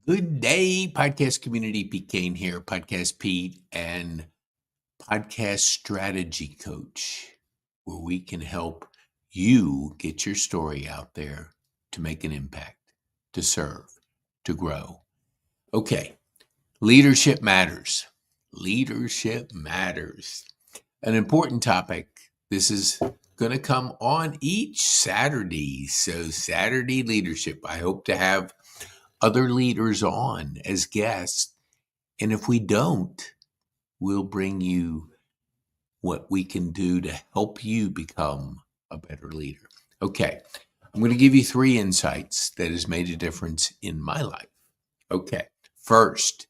Good day, podcast community. Pete Kane here, Podcast Pete and Podcast Strategy Coach, where we can help you get your story out there to make an impact, to serve, to grow. Okay, leadership matters. Leadership matters. An important topic. This is going to come on each Saturday. So, Saturday leadership. I hope to have other leaders on as guests. And if we don't, we'll bring you what we can do to help you become a better leader. Okay, I'm going to give you 3 insights that has made a difference in my life. Okay, first,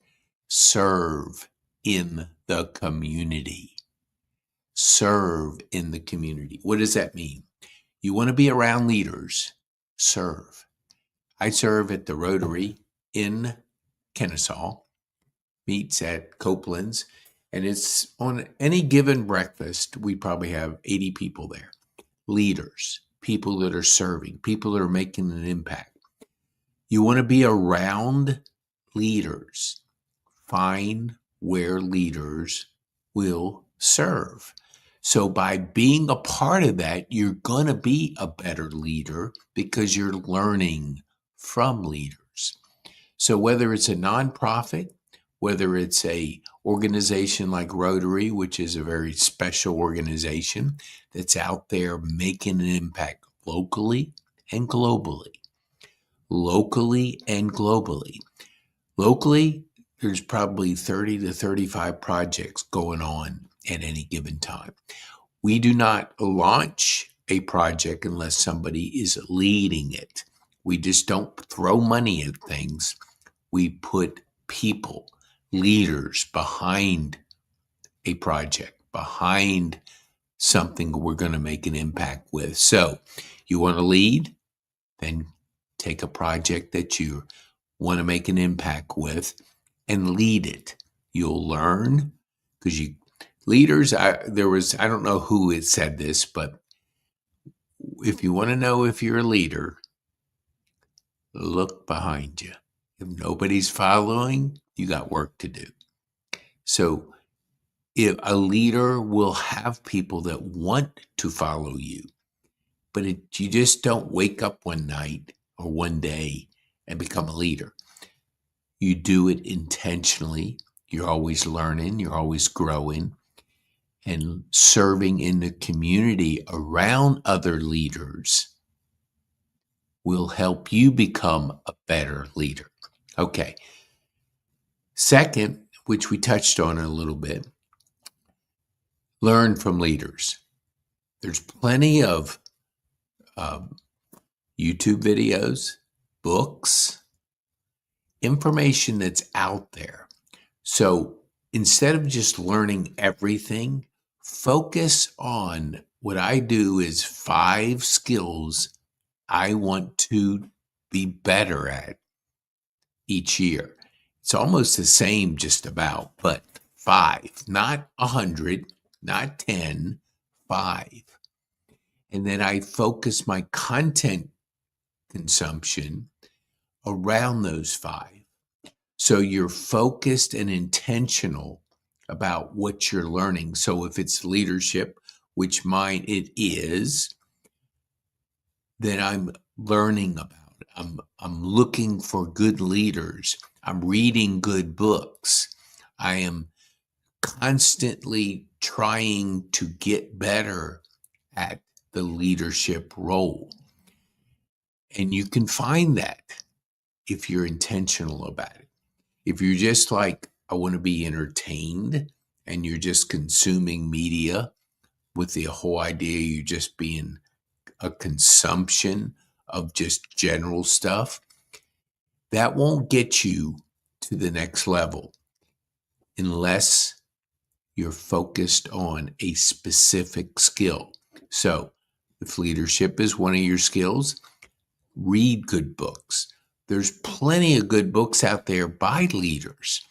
serve in the community. Serve in the community. What does that mean? You want to be around leaders, serve. I serve at the Rotary in Kennesaw, meets at Copeland's, and it's on any given breakfast, we probably have 80 people there. Leaders, people that are serving, people that are making an impact. You want to be around leaders. Find where leaders will serve. So by being a part of that, you're going to be a better leader because you're learning from leaders. So whether it's a nonprofit, whether it's a organization like Rotary, which is a very special organization that's out there making an impact locally and globally. Locally and globally. Locally, there's probably 30 to 35 projects going on at any given time. We do not launch a project unless somebody is leading it. We just don't throw money at things. We put people, leaders behind a project, behind something we're going to make an impact with. So you want to lead, then take a project that you want to make an impact with and lead it. You'll learn because leaders, I don't know who had said this, but if you want to know if you're a leader, look behind you. If nobody's following, you got work to do. So if a leader will have people that want to follow you, but you just don't wake up one night or one day and become a leader. You do it intentionally. You're always learning. You're always growing. And serving in the community around other leaders will help you become a better leader. Okay. Second, which we touched on a little bit, learn from leaders. There's plenty of YouTube videos, books, information that's out there. So instead of just learning everything, focus on what I do is 5 skills I want to be better at each year. It's almost the same just about, but 5, not 100, not 10, 5. And then I focus my content consumption around those 5. So you're focused and intentional about what you're learning. So if it's leadership, which mine it is, then I'm learning about it. I'm looking for good leaders. I'm reading good books. I am constantly trying to get better at the leadership role. And you can find that if you're intentional about it. If you're just like, I want to be entertained, and you're just consuming media with the whole idea you're just being a consumption of just general stuff, that won't get you to the next level unless you're focused on a specific skill. So if leadership is one of your skills, read good books. There's plenty of good books out there by leaders,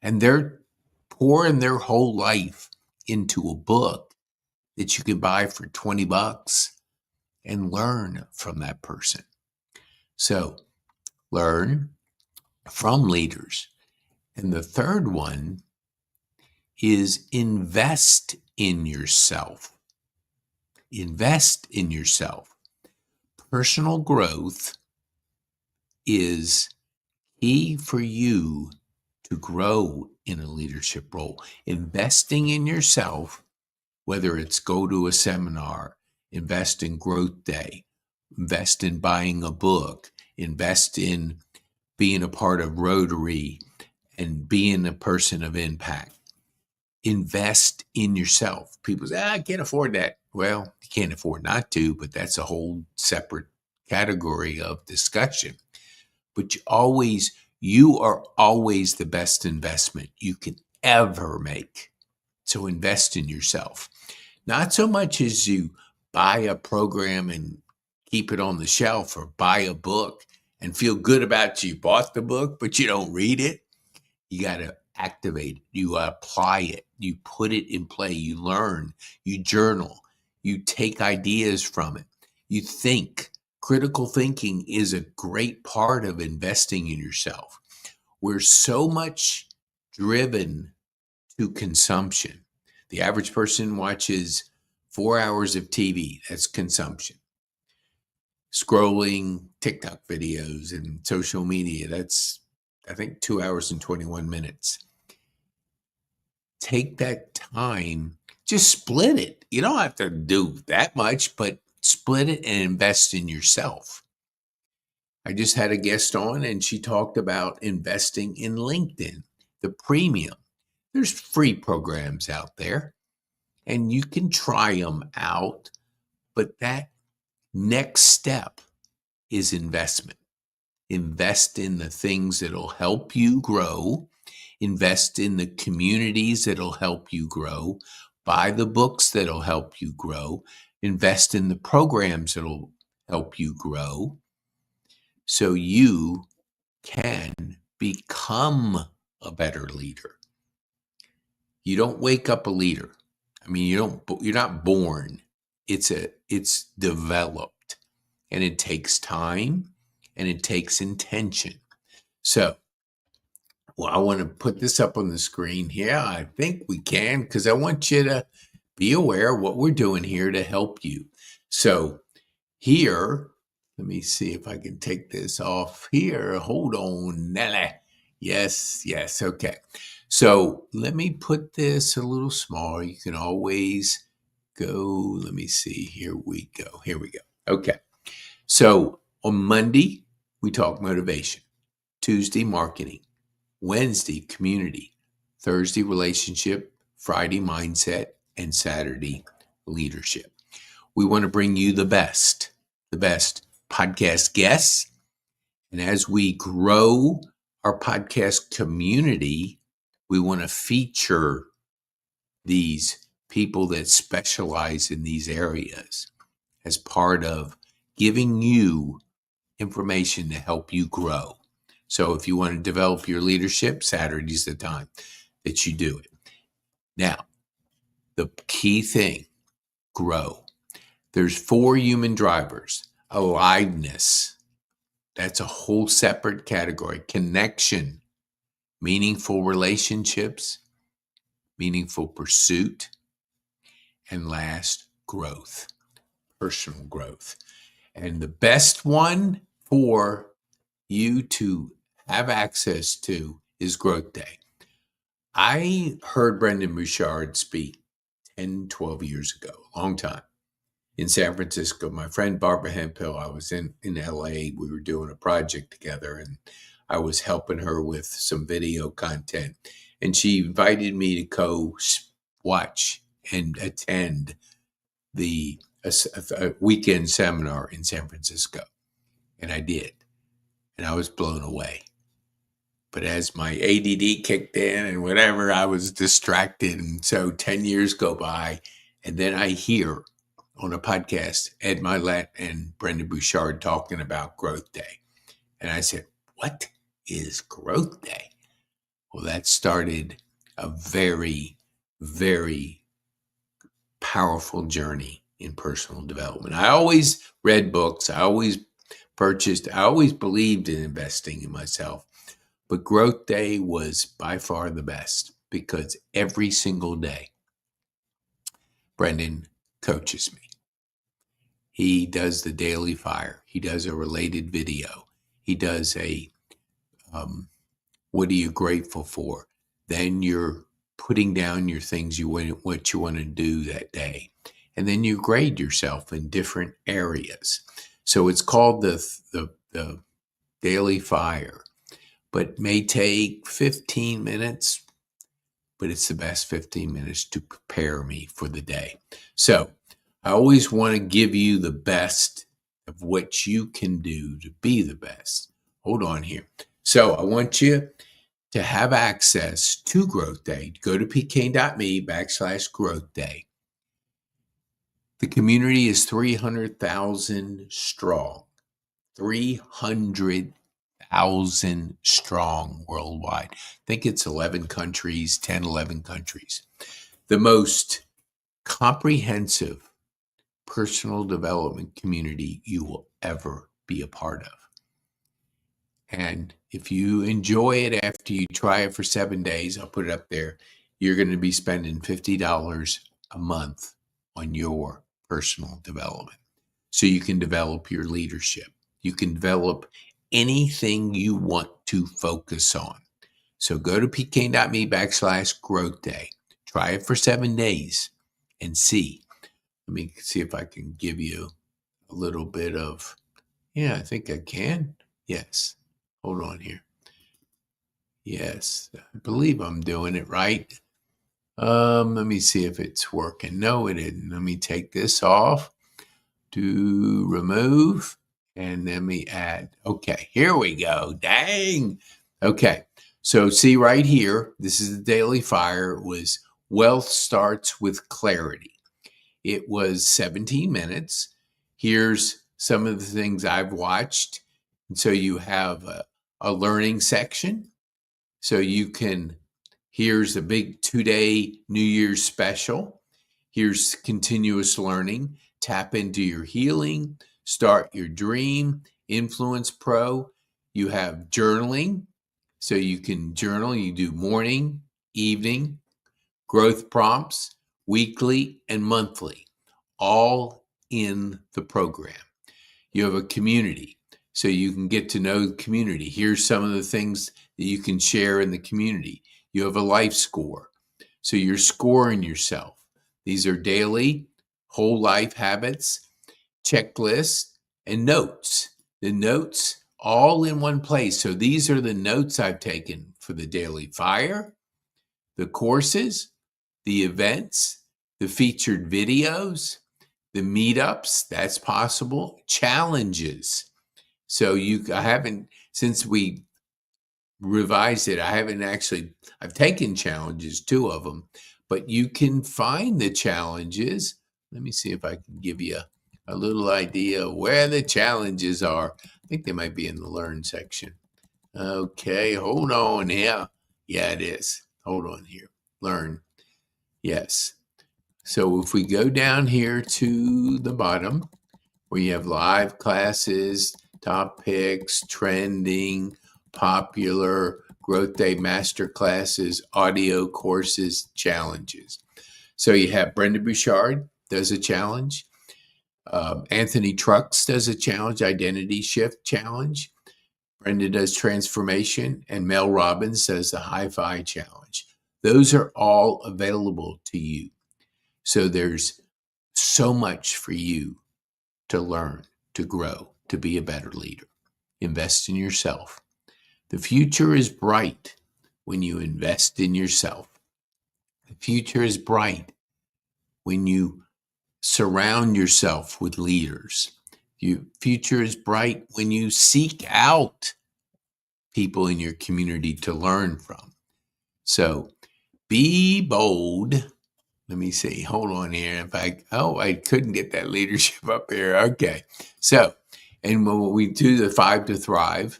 and they're pouring their whole life into a book that you can buy for $20 and learn from that person. So learn, from leaders. And the third one is invest in yourself. Invest in yourself. Personal growth is key for you to grow in a leadership role. Investing in yourself, whether it's go to a seminar, invest in Growth Day, invest in buying a book, invest in being a part of Rotary and being a person of impact. Invest in yourself. People say, I can't afford that. Well, you can't afford not to, but that's a whole separate category of discussion. But you are always the best investment you can ever make. So invest in yourself. Not so much as you buy a program and keep it on the shelf, or buy a book and feel good about you bought the book, but you don't read it. You got to activate it. You apply it. You put it in play. You learn. You journal. You take ideas from it. You think. Critical thinking is a great part of investing in yourself. We're so much driven to consumption. The average person watches 4 hours of TV. That's consumption. Scrolling TikTok videos and social media. That's, I think, 2 hours and 21 minutes. Take that time, just split it. You don't have to do that much, but split it and invest in yourself. I just had a guest on and she talked about investing in LinkedIn, the premium. There's free programs out there and you can try them out, but that next step is investment. Invest in the things that'll help you grow. Invest in the communities that'll help you grow. Buy the books that'll help you grow. Invest in the programs that'll help you grow so you can become a better leader. You don't wake up a leader. I mean, you're not born. It's developed, and it takes time and it takes intention. So, well, I want to put this up on the screen here. I think we can, because I want you to be aware of what we're doing here to help you. So here, let me see if I can take this off here. Hold on, Nelly. Yes, okay. So let me put this a little smaller. You can always go. Let me see. Here we go. Okay. So on Monday, we talk motivation. Tuesday, marketing. Wednesday, community. Thursday, relationship. Friday, mindset. And Saturday, leadership. We want to bring you the best podcast guests. And as we grow our podcast community, we want to feature these people that specialize in these areas as part of giving you information to help you grow. So if you want to develop your leadership, Saturday's the time that you do it. Now, the key thing, grow. There's 4 human drivers. Aliveness, that's a whole separate category. Connection, meaningful relationships, meaningful pursuit, and last, growth, personal growth. And the best one for you to have access to is Growth Day. I heard Brendon Bouchard speak 10, 12 years ago, a long time, in San Francisco. My friend Barbara Hemphill, I was in LA. We were doing a project together and I was helping her with some video content. And she invited me to go watch and attend a weekend seminar in San Francisco. And I did. And I was blown away. But as my ADD kicked in and whatever, I was distracted. And so 10 years go by. And then I hear on a podcast, Ed Milet and Brendon Bouchard talking about Growth Day. And I said, what is Growth Day? Well, that started a very, very powerful journey in personal development. I always read books. I always purchased. I always believed in investing in myself. But growth day was by far the best because every single day, Brendan coaches me. He does the daily fire. He does a related video. He does a what are you grateful for? Then you're putting down your things what you want to do that day. And then you grade yourself in different areas. So it's called the daily fire, but may take 15 minutes, but it's the best 15 minutes to prepare me for the day. So I always want to give you the best of what you can do to be the best. Hold on here. So I want you to have access to Growth Day. Go to pk.me/Growth Day. The community is 300,000 strong. 300,000 strong worldwide. I think it's 11 countries, 10, 11 countries. The most comprehensive personal development community you will ever be a part of. And if you enjoy it after you try it for 7 days, I'll put it up there, you're going to be spending $50 a month on your personal development. So you can develop your leadership. You can develop anything you want to focus on. So go to pk.me/Growth Day. Try it for 7 days and see. Let me see if I can give you a little bit of, I think I can. Yes. Hold on here. Yes, I believe I'm doing it right. Let me see if it's working. No, it isn't. Let me take this off to remove and let me add. Okay, here we go. Dang. Okay, so see right here, this is the daily fire. It was wealth starts with clarity. It was 17 minutes. Here's some of the things I've watched. And so you have a learning section. So you can, here's a big 2-day New Year's special. Here's continuous learning. Tap into your healing. Start your dream. Influence Pro. You have journaling. So you can journal. You do morning, evening, growth prompts, weekly and monthly, all in the program. You have a community, so you can get to know the community. Here's some of the things that you can share in the community. You have a life score, so you're scoring yourself. These are daily, whole life habits, checklists, and notes. The notes all in one place. So these are the notes I've taken for the daily fire, the courses, the events, the featured videos, the meetups, that's possible, challenges. So I haven't, since we revised it, I've taken challenges, 2 of them, but you can find the challenges. Let me see if I can give you a little idea where the challenges are. I think they might be in the learn section. Okay, hold on here. Yeah, it is. Hold on here. Learn. Yes. So if we go down here to the bottom, where you have live classes, top picks, trending, popular, growth day master classes, audio courses, challenges. So you have Brenda Bouchard does a challenge. Anthony Trucks does a challenge, identity shift challenge. Brenda does transformation, and Mel Robbins does the hi-fi challenge. Those are all available to you. So there's so much for you to learn, to grow, to be a better leader. Invest in yourself. The future is bright when you invest in yourself. The future is bright when you surround yourself with leaders. Your future is bright when you seek out people in your community to learn from. So be bold. Let me see. Hold on here. I couldn't get that leadership up here. Okay. So, and when we do the 5 to Thrive,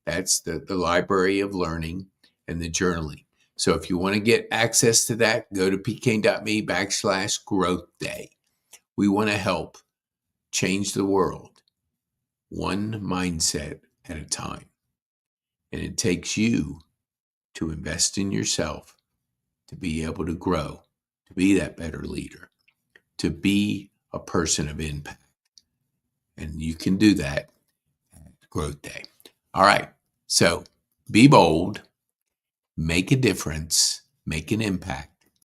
that's the library of learning and the journaling. So if you want to get access to that, go to pk.me/Growth Day. We want to help change the world one mindset at a time. And it takes you to invest in yourself to be able to grow, to be that better leader, to be a person of impact. And you can do that at Growth Day. All right. So be bold, make a difference, make an impact,